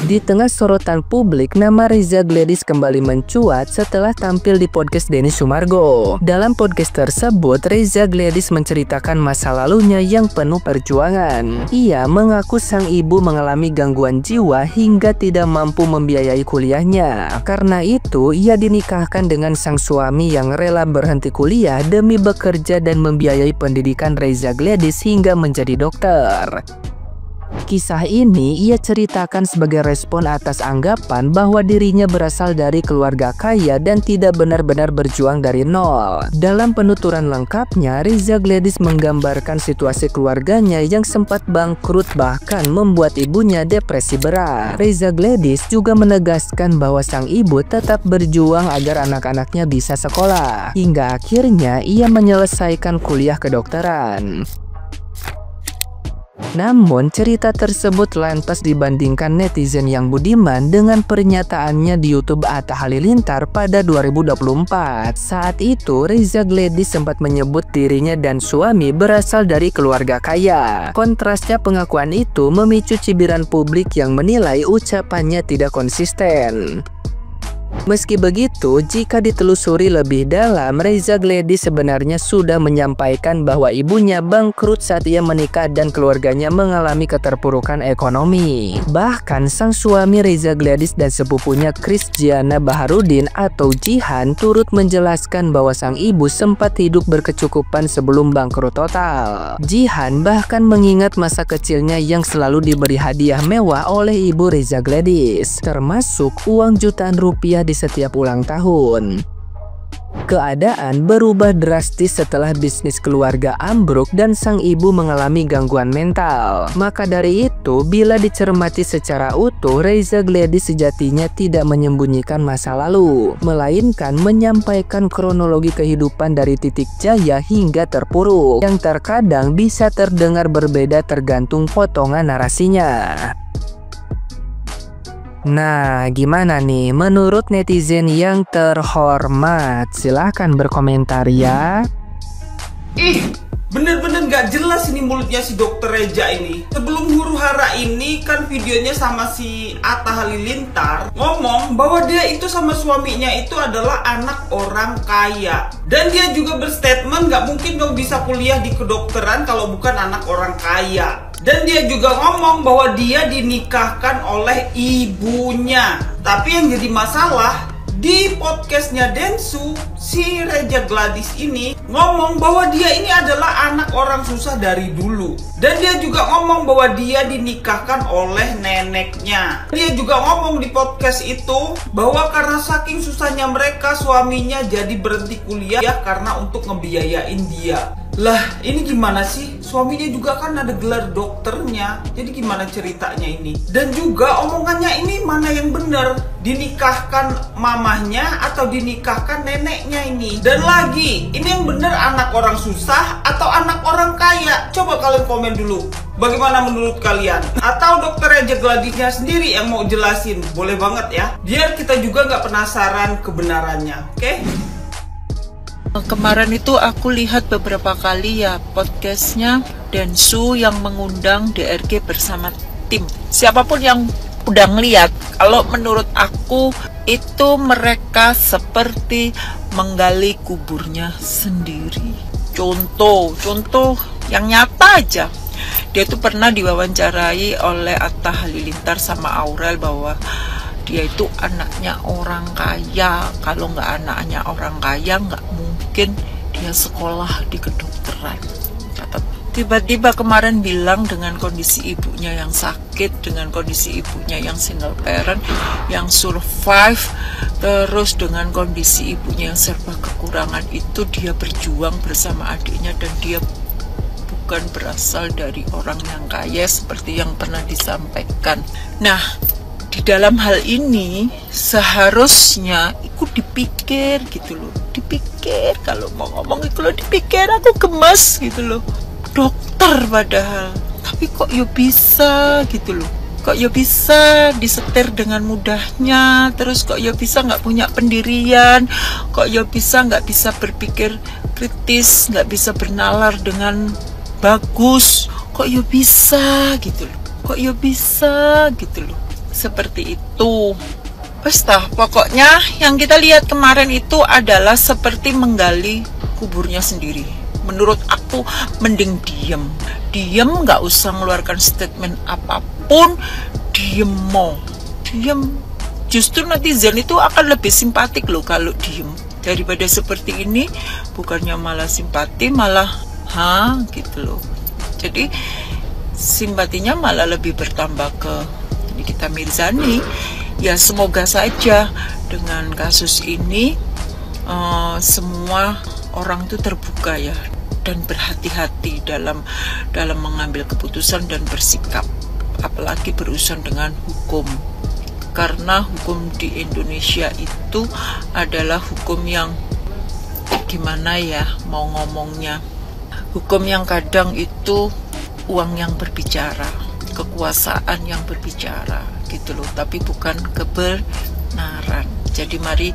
Di tengah sorotan publik, nama Reza Gladys kembali mencuat setelah tampil di podcast Denny Sumargo. Dalam podcast tersebut, Reza Gladys menceritakan masa lalunya yang penuh perjuangan. Ia mengaku sang ibu mengalami gangguan jiwa hingga tidak mampu membiayai kuliahnya. Karena itu, ia dinikahkan dengan sang suami yang rela berhenti kuliah demi bekerja dan membiayai pendidikan Reza Gladys hingga menjadi dokter. Kisah ini ia ceritakan sebagai respon atas anggapan bahwa dirinya berasal dari keluarga kaya dan tidak benar-benar berjuang dari nol. Dalam penuturan lengkapnya, Reza Gladys menggambarkan situasi keluarganya yang sempat bangkrut bahkan membuat ibunya depresi berat. Reza Gladys juga menegaskan bahwa sang ibu tetap berjuang agar anak-anaknya bisa sekolah. Hingga akhirnya ia menyelesaikan kuliah kedokteran. Namun, cerita tersebut lantas dibandingkan netizen yang budiman dengan pernyataannya di YouTube Atta Halilintar pada 2024. Saat itu, Reza Gladys sempat menyebut dirinya dan suami berasal dari keluarga kaya. Kontrasnya pengakuan itu memicu cibiran publik yang menilai ucapannya tidak konsisten. Meski begitu, jika ditelusuri lebih dalam, Reza Gladys sebenarnya sudah menyampaikan bahwa ibunya bangkrut saat ia menikah dan keluarganya mengalami keterpurukan ekonomi. Bahkan sang suami Reza Gladys dan sepupunya Christiana Baharudin atau Jihan turut menjelaskan bahwa sang ibu sempat hidup berkecukupan sebelum bangkrut total. Jihan bahkan mengingat masa kecilnya yang selalu diberi hadiah mewah oleh ibu Reza Gladys, termasuk uang jutaan rupiah di setiap ulang tahun. Keadaan berubah drastis setelah bisnis keluarga ambruk dan sang ibu mengalami gangguan mental. Maka dari itu, bila dicermati secara utuh, Reza Gladys sejatinya tidak menyembunyikan masa lalu, melainkan menyampaikan kronologi kehidupan dari titik jaya hingga terpuruk, yang terkadang bisa terdengar berbeda tergantung potongan narasinya. Nah, gimana nih menurut netizen yang terhormat? Silahkan berkomentar ya. Bener-bener gak jelas ini mulutnya si dokter Reza ini. Sebelum huru hara ini kan videonya sama si Atta Halilintar ngomong bahwa dia itu sama suaminya itu adalah anak orang kaya. Dan dia juga berstatement gak mungkin dong bisa kuliah di kedokteran kalau bukan anak orang kaya. Dan dia juga ngomong bahwa dia dinikahkan oleh ibunya. Tapi yang jadi masalah, di podcastnya Densu, si Reza Gladys ini ngomong bahwa dia ini adalah anak orang susah dari dulu. Dan dia juga ngomong bahwa dia dinikahkan oleh neneknya. Dia juga ngomong di podcast itu bahwa karena saking susahnya mereka, suaminya jadi berhenti kuliah karena untuk ngebiayain dia. Lah, ini gimana sih? Suaminya juga kan ada gelar dokternya. Jadi gimana ceritanya ini? Dan juga omongannya ini mana yang benar? Dinikahkan mamahnya atau dinikahkan neneknya ini? Dan lagi, ini yang benar anak orang susah atau anak orang kaya? Coba kalian komen dulu. Bagaimana menurut kalian? Atau dokter Reza Gladysnya sendiri yang mau jelasin? Boleh banget ya. Biar kita juga nggak penasaran kebenarannya. Oke? Kemarin itu aku lihat beberapa kali ya podcastnya Densu yang mengundang DRG bersama tim. Siapapun yang udah ngeliat, kalau menurut aku itu mereka seperti menggali kuburnya sendiri. Contoh yang nyata aja. Dia tuh pernah diwawancarai oleh Atta Halilintar sama Aurel bahwa dia itu anaknya orang kaya. Kalau nggak anaknya orang kaya, nggak mungkin dia sekolah di kedokteran. Tiba-tiba kemarin bilang dengan kondisi ibunya yang sakit, dengan kondisi ibunya yang single parent, yang survive, terus dengan kondisi ibunya yang serba kekurangan itu, dia berjuang bersama adiknya dan dia bukan berasal dari orang yang kaya seperti yang pernah disampaikan. Nah, di dalam hal ini seharusnya ikut dipikir gitu loh. Dipikir, kalau mau ngomong itu loh, dipikir. Aku gemes gitu loh. Dokter padahal, tapi kok ya bisa gitu loh. Kok ya bisa disetir dengan mudahnya. Terus kok ya bisa nggak punya pendirian. Kok ya bisa nggak bisa berpikir kritis, nggak bisa bernalar dengan bagus. Kok ya bisa gitu loh. Kok ya bisa gitu loh. seperti itu. Pokoknya yang kita lihat kemarin itu adalah seperti menggali kuburnya sendiri. Menurut aku mending diem, nggak usah mengeluarkan statement apapun, diem. Justru netizen itu akan lebih simpatik loh kalau diem daripada seperti ini. Bukannya malah simpati, malah gitu loh. Jadi simpatinya malah lebih bertambah ke Nikita Mirzani. Ya semoga saja dengan kasus ini semua orang itu terbuka ya, dan berhati-hati dalam mengambil keputusan dan bersikap, apalagi berurusan dengan hukum. Karena hukum di Indonesia itu adalah hukum yang gimana ya mau ngomongnya, hukum yang kadang itu uang yang berbicara, kekuasaan yang berbicara gitu loh, tapi bukan kebenaran. Jadi mari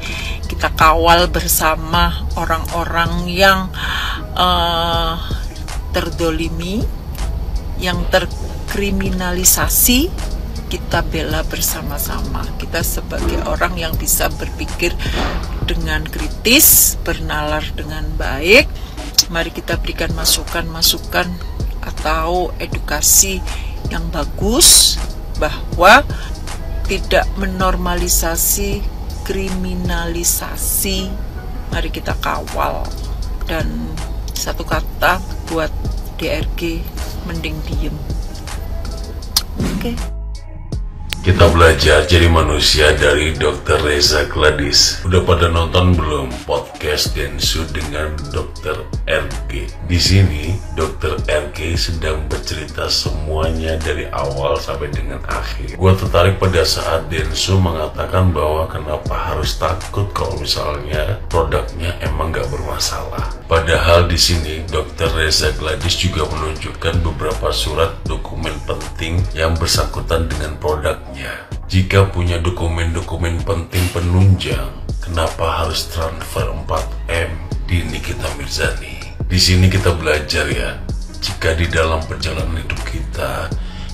kita kawal bersama orang-orang yang terdolimi, yang terkriminalisasi. Kita bela bersama-sama. Kita sebagai orang yang bisa berpikir dengan kritis, bernalar dengan baik, mari kita berikan masukan-masukan atau edukasi yang bagus bahwa tidak menormalisasi kriminalisasi. Mari kita kawal. Dan satu kata buat DRG, mending diem. Oke. Kita belajar jadi manusia dari Dr. Reza Gladys. Udah pada nonton belum podcast Densu dengan Dr. RG? Di sini Dr. RG sedang bercerita semuanya dari awal sampai dengan akhir. Gua tertarik pada saat Densu mengatakan bahwa kenapa harus takut kalau misalnya produknya emang gak bermasalah. Padahal di sini Dr. Reza Gladys juga menunjukkan beberapa surat dokumen penting yang bersangkutan dengan produknya. Jika punya dokumen-dokumen penting penunjang, kenapa harus transfer 4M di Nikita Mirzani? Di sini kita belajar ya, jika di dalam perjalanan hidup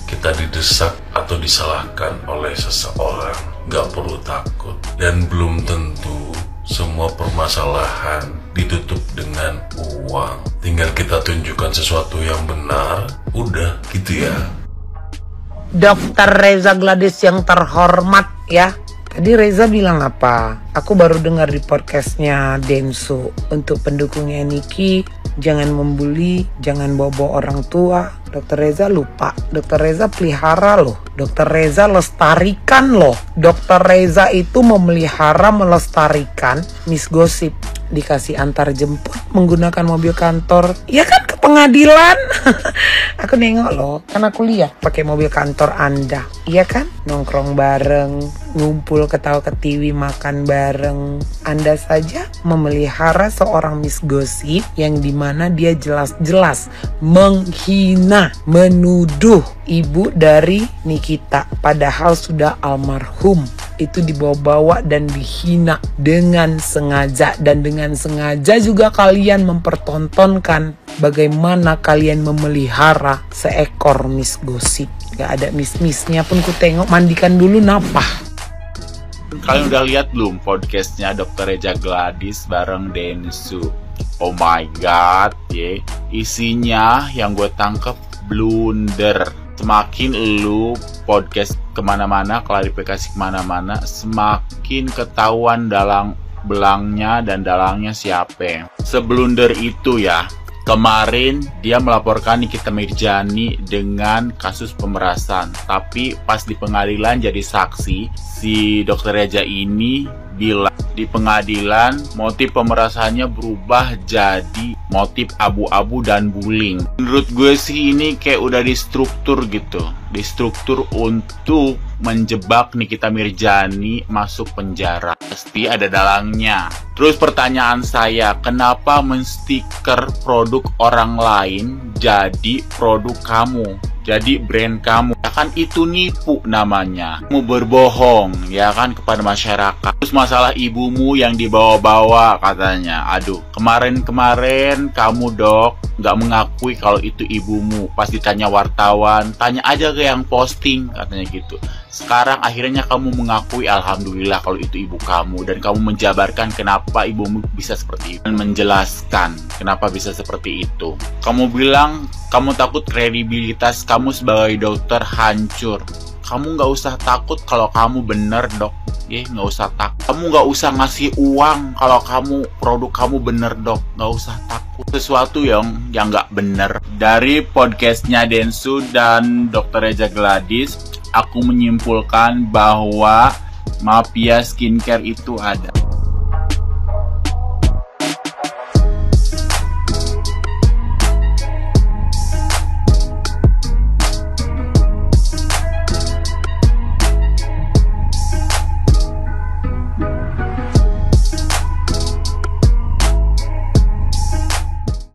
kita didesak atau disalahkan oleh seseorang, gak perlu takut. Dan belum tentu semua permasalahan ditutup dengan uang. Tinggal kita tunjukkan sesuatu yang benar, udah gitu ya. Dr. Reza Gladys yang terhormat ya. Tadi Reza bilang apa? Aku baru dengar di podcastnya Densu. Untuk pendukungnya Niki, jangan membuli, jangan bobo orang tua. Dr. Reza lupa. Dr. Reza pelihara loh. Dr. Reza lestarikan loh. Dr. Reza itu memelihara, melestarikan Miss Gossip. Dikasih antar jemput menggunakan mobil kantor. Ya kan, ke pengadilan. Aku nengok loh, kan aku lihat pakai mobil kantor Anda. Iya kan? Nongkrong bareng, ngumpul ketawa-ketiwi, makan bareng. Anda saja memelihara seorang Miss Gossip yang dimana dia jelas-jelas menghina, menuduh ibu dari Nikita. Padahal sudah almarhum. Itu dibawa-bawa dan dihina dengan sengaja. Dan dengan sengaja juga kalian mempertontonkan bagaimana kalian memelihara seekor Miss Gossip. Gak ada miss-missnya pun ku tengok, mandikan dulu napah. Kalian udah lihat belum podcastnya Dr. Reza Gladys bareng Densu? Oh my god, ya. Isinya yang gue tangkep blunder. Semakin lu podcast kemana-mana, klarifikasi kemana-mana, semakin ketahuan dalang belangnya dan dalangnya siapa. Seblunder itu ya. Kemarin dia melaporkan Nikita Mirzani dengan kasus pemerasan. Tapi pas di pengadilan jadi saksi, si Dr. Reza ini bilang di pengadilan motif pemerasannya berubah jadi motif abu-abu dan bullying. Menurut gue sih ini kayak udah distruktur gitu. Distruktur untuk menjebak Nikita Mirzani masuk penjara. Pasti ada dalangnya. Terus pertanyaan saya, kenapa menstiker produk orang lain jadi produk kamu? jadi brand kamu. Ya kan itu nipu namanya. Kamu berbohong ya kan kepada masyarakat. Terus masalah ibumu yang dibawa-bawa katanya. Aduh, kemarin-kemarin kamu dok nggak mengakui kalau itu ibumu. Pas ditanya wartawan, tanya aja ke yang posting katanya gitu. Sekarang akhirnya kamu mengakui, alhamdulillah kalau itu ibu kamu, dan kamu menjabarkan kenapa ibumu bisa seperti itu, dan menjelaskan kenapa bisa seperti itu. Kamu bilang kamu takut kredibilitas kamu sebagai dokter hancur. Kamu nggak usah takut kalau kamu bener dok, ya nggak usah takut. Kamu nggak usah ngasih uang kalau produk kamu bener dok, nggak usah takut sesuatu yang nggak bener. Dari podcastnya Densu dan Dr. Reza Gladys, aku menyimpulkan bahwa mafia skincare itu ada.